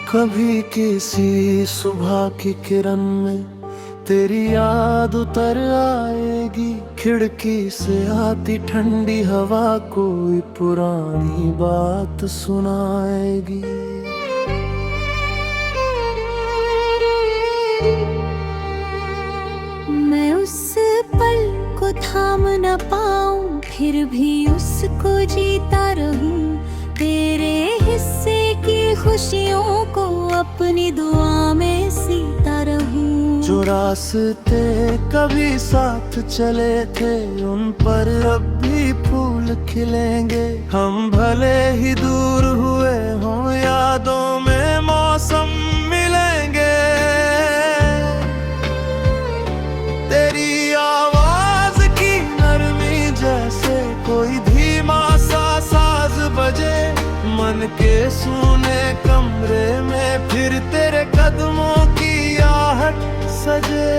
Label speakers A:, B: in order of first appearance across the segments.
A: कभी किसी सुबह की किरण में तेरी याद उतर आएगी। खिड़की से आती ठंडी हवा कोई पुरानी बात सुनाएगी।
B: मैं उस पल को थाम न पाऊं, फिर भी उसको जीता रहूं। तेरे हिस्से की खुशियों को अपनी दुआ में सीता रहूं।
A: जो रास्ते कभी साथ चले थे उन पर अब भी फूल खिलेंगे। हम भले ही दूर हुए हों यादों में मौसम मिलेंगे। तेरी आवाज की नरमी जैसे कोई धीमा सा साज बजे। मन के सूने कमरे में फिर तेरे कदमों की आहट सजे।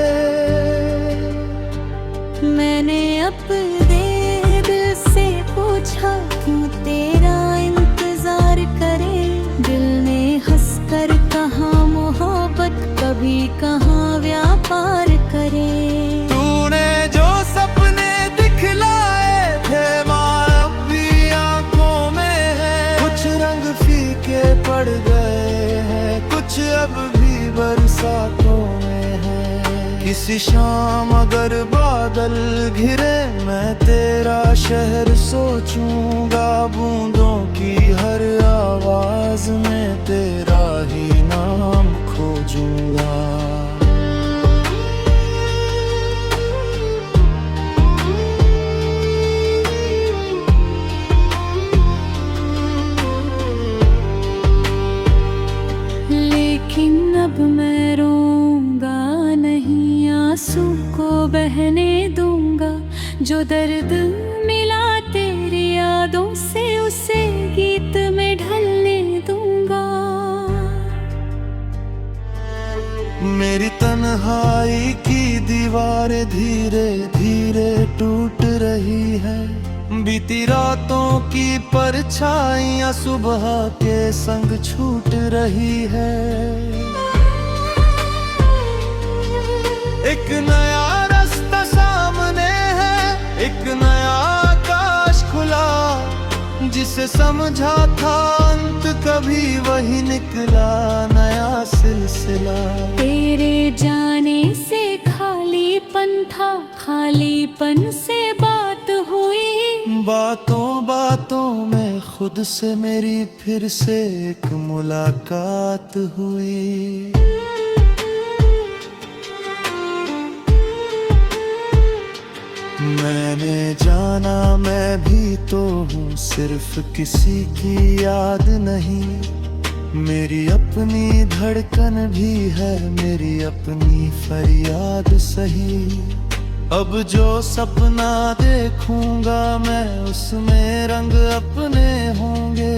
B: मैंने अपने दिल से पूछा क्यों तेरा इंतजार करे। दिल ने हंसकर कहा मोहब्बत कभी कहाँ व्यापार करे।
A: तूने जो सपने दिखलाए थे माँ भी आंखों में है। कुछ रंग फीके पड़ गए हैं, कुछ अब भी बरसातों में है। किसी शाम अगर बादल घिरे मैं तेरा शहर सोचूंगा। बूंदों की हर आवाज में तेरा ही नाम खोजूंगा।
B: लेकिन अब मैं रोऊंगा नहीं, आंसू को बहने दूंगा। जो दर्द मिला तेरी यादों से उसे गीत में ढलने दूंगा।
A: मेरी तन्हाई की दीवारें धीरे धीरे टूट रही है। बीती रातों की परछाइयां सुबह के संग छूट रही है। एक नया रास्ता सामने है, एक नया आकाश खुला। जिसे समझा था अंत कभी वही निकला नया सिलसिला।
B: तेरे जाने से खालीपन था, खालीपन से बात हुई।
A: बातों बातों में खुद से मेरी फिर से एक मुलाकात हुई। मैंने जाना मैं भी तो हूँ सिर्फ किसी की याद नहीं। मेरी अपनी धड़कन भी है, मेरी अपनी फरियाद सही। अब जो सपना देखूंगा मैं उसमें रंग अपने होंगे।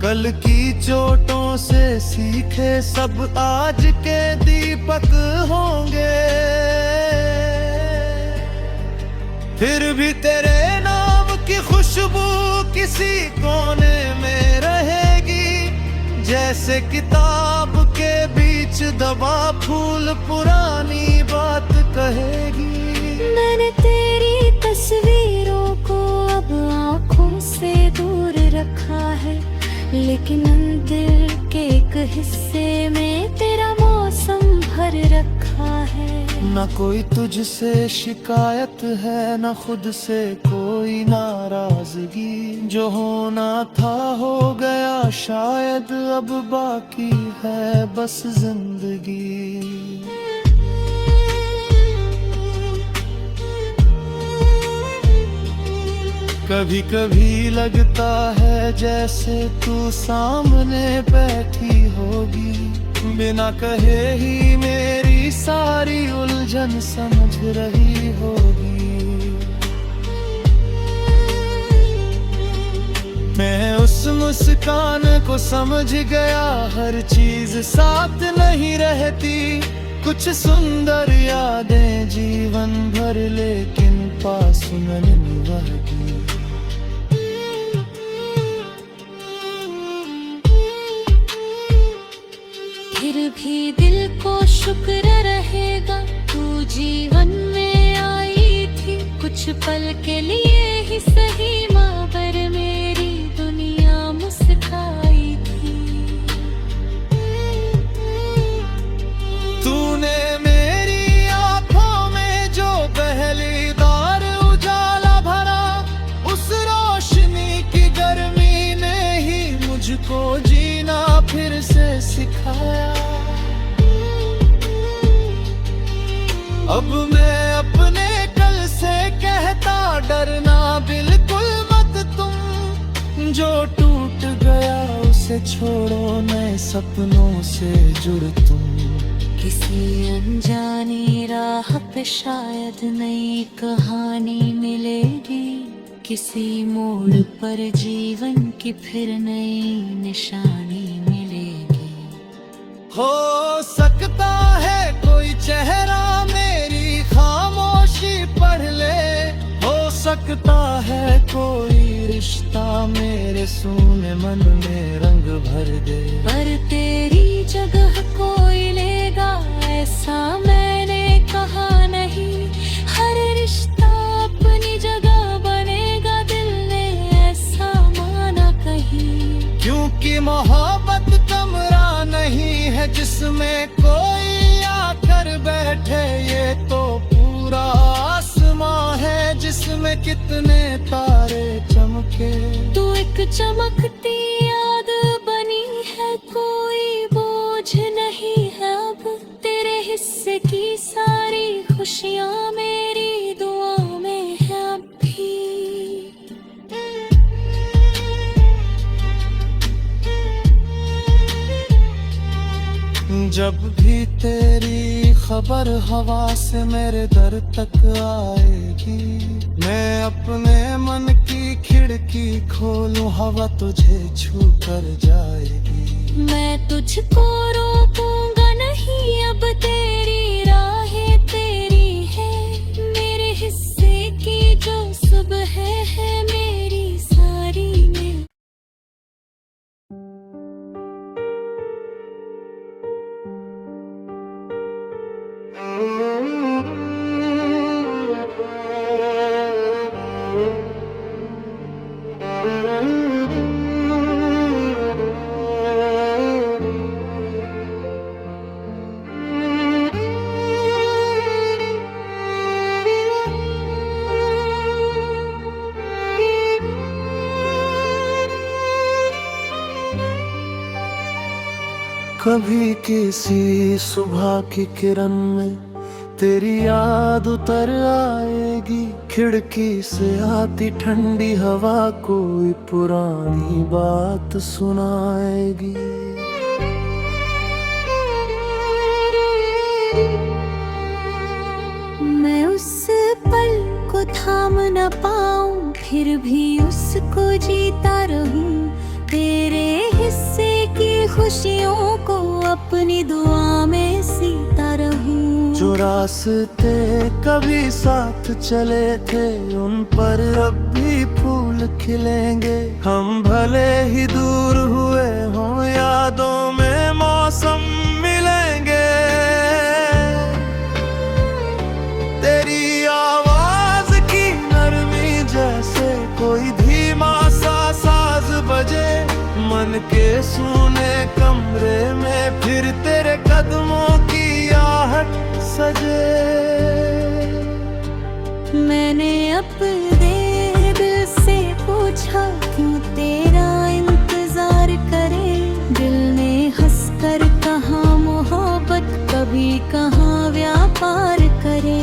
A: कल की चोटों से सीखे सब आज के दीपक होंगे। फिर भी तेरे नाम की खुशबू किसी कोने में रहेगी। जैसे किताब के बीच दबा फूल पुरानी बात कहेगी।
B: मैंने तेरी तस्वीरों को अब आँखों से दूर रखा है। लेकिन दिल के एक हिस्से में तेरा मौसम भर रखा है।
A: न कोई तुझसे शिकायत है, न खुद से कोई नाराजगी। जो होना था हो गया, शायद अब बाकी है बस जिंदगी। कभी कभी लगता है जैसे तू सामने बैठी होगी। बिना कहे ही मेरी सारी उलझन समझ रही होगी। मैं उस मुस्कान को समझ गया, हर चीज साथ नहीं रहती। कुछ सुंदर यादें जीवन भर लेकिन पास न निभाती।
B: भी दिल को शुक्र रहेगा, तू जीवन में आई थी कुछ पल के लिए ही सही, माँ पर मेरी दुनिया मुस्काई थी।
A: तूने मेरी आंखों में जो पहलीदार उजाला भरा, उस रोशनी की गर्मी ने ही मुझको जीना फिर से सिखाया। अब मैं अपने कल से कहता, डरना बिल्कुल मत तुम, जो टूट गया उसे छोड़ो, नए सपनों से जुड़ तुम।
B: किसी अनजानी राह पे शायद नई कहानी मिलेगी, किसी मोड़ पर जीवन की फिर नई निशानी मिलेगी।
A: हो सकता है कोई चेहरा मेरी खामोशी पढ़ ले, हो सकता है कोई रिश्ता मेरे सूने मन में रंग भर दे,
B: पर तेरी जगह कोई लेगा ऐसा मैंने कहा नहीं। हर रिश्ता अपनी जगह बनेगा, दिल ने ऐसा माना कहीं।
A: क्योंकि मोहब्बत कमरा नहीं है जिसमें कोई आकर बैठे, ये तो पूरा आसमां है जिसमें कितने तारे चमके।
B: तू एक चमकती याद बनी है, कोई बोझ नहीं है अब, तेरे हिस्से की सारी खुशियां मेरी दुआ में है अब भी।
A: जब भी तेरी खबर हवा से मेरे दर तक आएगी, मैं अपने मन की खिड़की खोलूं, हवा तुझे छू कर जाएगी।
B: मैं तुझको रोकूंगा नहीं, अब तेरी राहें तेरी है, मेरे हिस्से की जो सुबह है मेरी सारी में।
A: कभी किसी सुबह की किरण में तेरी याद उतर आएगी, खिड़की से आती ठंडी हवा कोई पुरानी बात सुनाएगी।
B: मैं उस पल को थाम न पाऊं, फिर भी उसको जीता रहूं, तेरे हिस्से की खुशियों को अपनी दुआ में सीता रहूं।
A: जो रास्ते कभी साथ चले थे उन पर अब भी फूल खिलेंगे, हम भले ही दूर हुए हों यादों में मौसम मिलेंगे। तेरी आवाज की नरमी जैसे कोई धीमा सा साज बजे, मन के सूने कमरे में फिर तेरे कदमों की आहट सजे।
B: मैंने अपने दिल से पूछा क्यों तेरा इंतजार करे, दिल ने हंसकर कहा मोहब्बत कभी कहाँ व्यापार करे।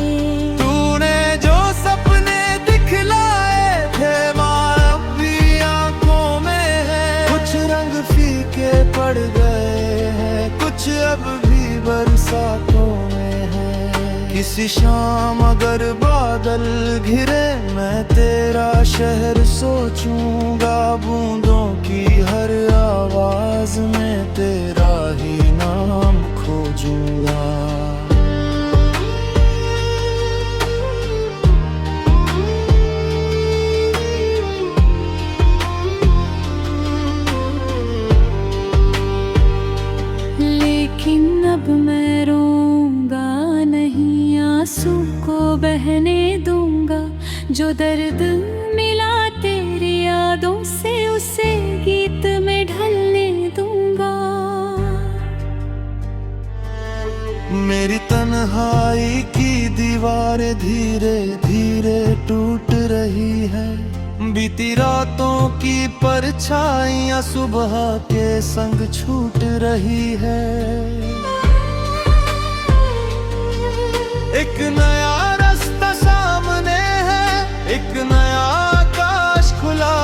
A: तूने जो सपने दिखलाए थे माँ अब भी आंखों में है, कुछ रंग फीके पड़ गए हैं, कुछ अब भी बरसातों में है। किसी शाम अगर बादल घिरे मैं तेरा शहर सोचूंगा, बूंदों की हर आवाज में तेरा ही नाम खोजूंगा।
B: लेकिन अब जो दर्द मिला तेरी यादों से उसे गीत में ढलने दूंगा।
A: मेरी तन्हाई की दीवारें धीरे धीरे टूट रही है, बीती रातों की परछाइयां सुबह के संग छूट रही है। एक नया रास्ता सामने है, एक नया आकाश खुला,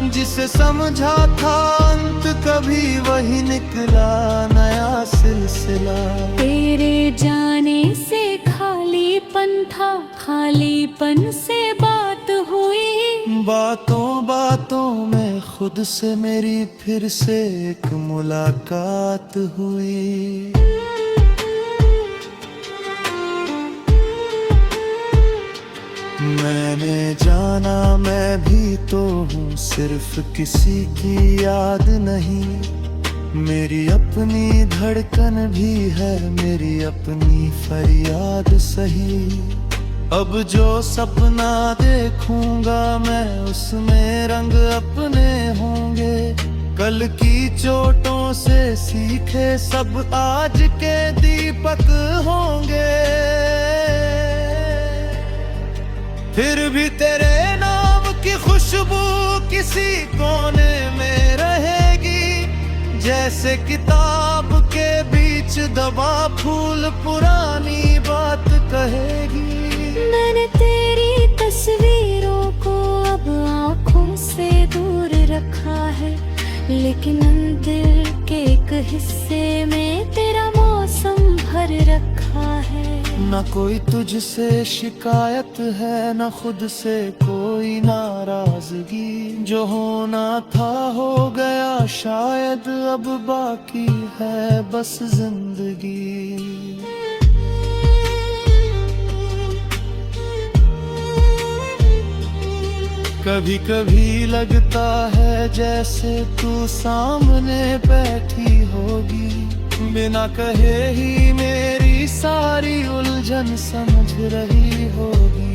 A: जिसे समझा था अंत कभी वही निकला नया सिलसिला।
B: तेरे जाने से खालीपन था, खालीपन से बात हुई,
A: बातों बातों में खुद से मेरी फिर से एक मुलाकात हुई। मैंने जाना मैं भी तो हूँ सिर्फ किसी की याद नहीं, मेरी अपनी धड़कन भी है, मेरी अपनी फरियाद सही। अब जो सपना देखूंगा मैं उसमें रंग अपने होंगे, कल की चोटों से सीखे सब आज के दीपक होंगे। फिर भी तेरे नाम की खुशबू किसी कोने में रहेगी, जैसे किताब के बीच दबा फूल पुरानी बात कहेगी।
B: मैंने तेरी तस्वीरों को अब आँखों से दूर रखा है, लेकिन दिल के एक हिस्से में तेरा मौसम भर रखा है।
A: न कोई तुझसे शिकायत है, न खुद से कोई नाराजगी, जो होना था हो गया शायद अब बाकी है बस जिंदगी। कभी कभी लगता है जैसे तू सामने बैठी होगी, बिना कहे ही मेरी सारी उलझन समझ रही होगी।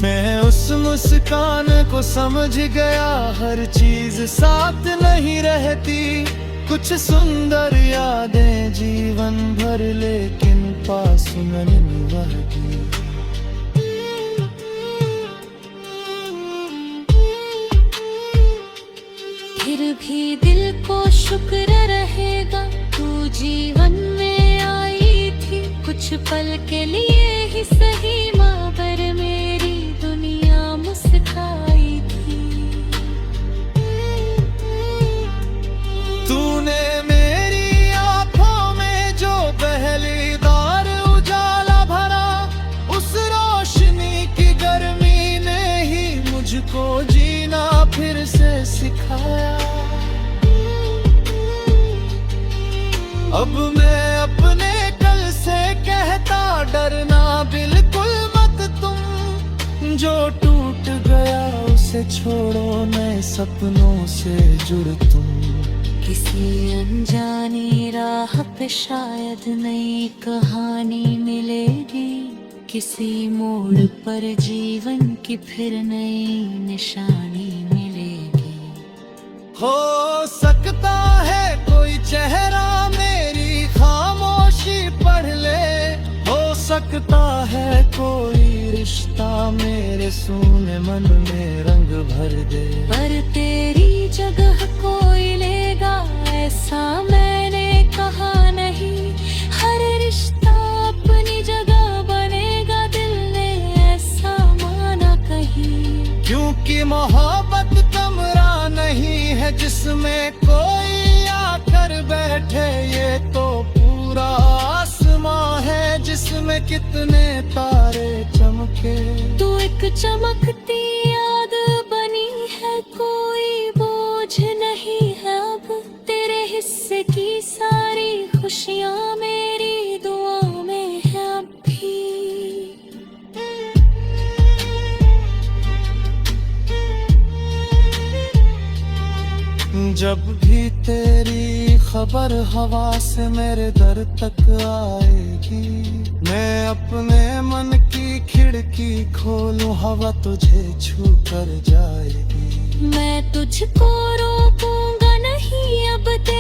A: मैं उस मुस्कान को समझ गया, हर चीज साथ नहीं रहती, कुछ सुंदर यादें जीवन भर लेकिन पास नहीं निभाती।
B: फिर भी दिल को शुक्र रहेगा तू जीवन में आई थी, कुछ पल के लिए ही सही माँ पर मेरी दुनिया मुस्काई थी।
A: तूने मेरी आंखों में जो पहलीदार उजाला भरा, उस रोशनी की गर्मी ने ही मुझको जीना फिर से सिखाया। अब मैं अपने कल से कहता डरना बिल्कुल मत तुम, जो टूट गया उसे छोड़ो नए सपनों से जुड़ तुम।
B: किसी अनजानी राह पे शायद नई कहानी मिलेगी, किसी मोड़ पर जीवन की फिर नई निशानी मिलेगी।
A: हो सकता है कोई चेहरा मेरी खामोशी पढ़ ले, हो सकता है कोई रिश्ता मेरे सूने मन में रंग भर दे,
B: पर तेरी जगह कोई लेगा ऐसा मैंने कहा नहीं। हर रिश्ता अपनी जगह बनेगा, दिल ने ऐसा माना कहीं।
A: क्योंकि मोहब्बत कमरा नहीं है जिसमें कोई आकर बैठे, ये तो पूरा आसमां है जिसमें कितने तारे चमके।
B: तू एक चमकती याद बनी है, कोई बोझ नहीं है अब, तेरे हिस्से की सारी खुशियाँ मेरी दुआ में है अब भी।
A: जब भी तेरी खबर हवा से मेरे दर तक आएगी। मैं अपने मन की खिड़की खोलूं, हवा तुझे छू कर जाएगी।
B: मैं तुझको रोकूंगा नहीं अब तेरे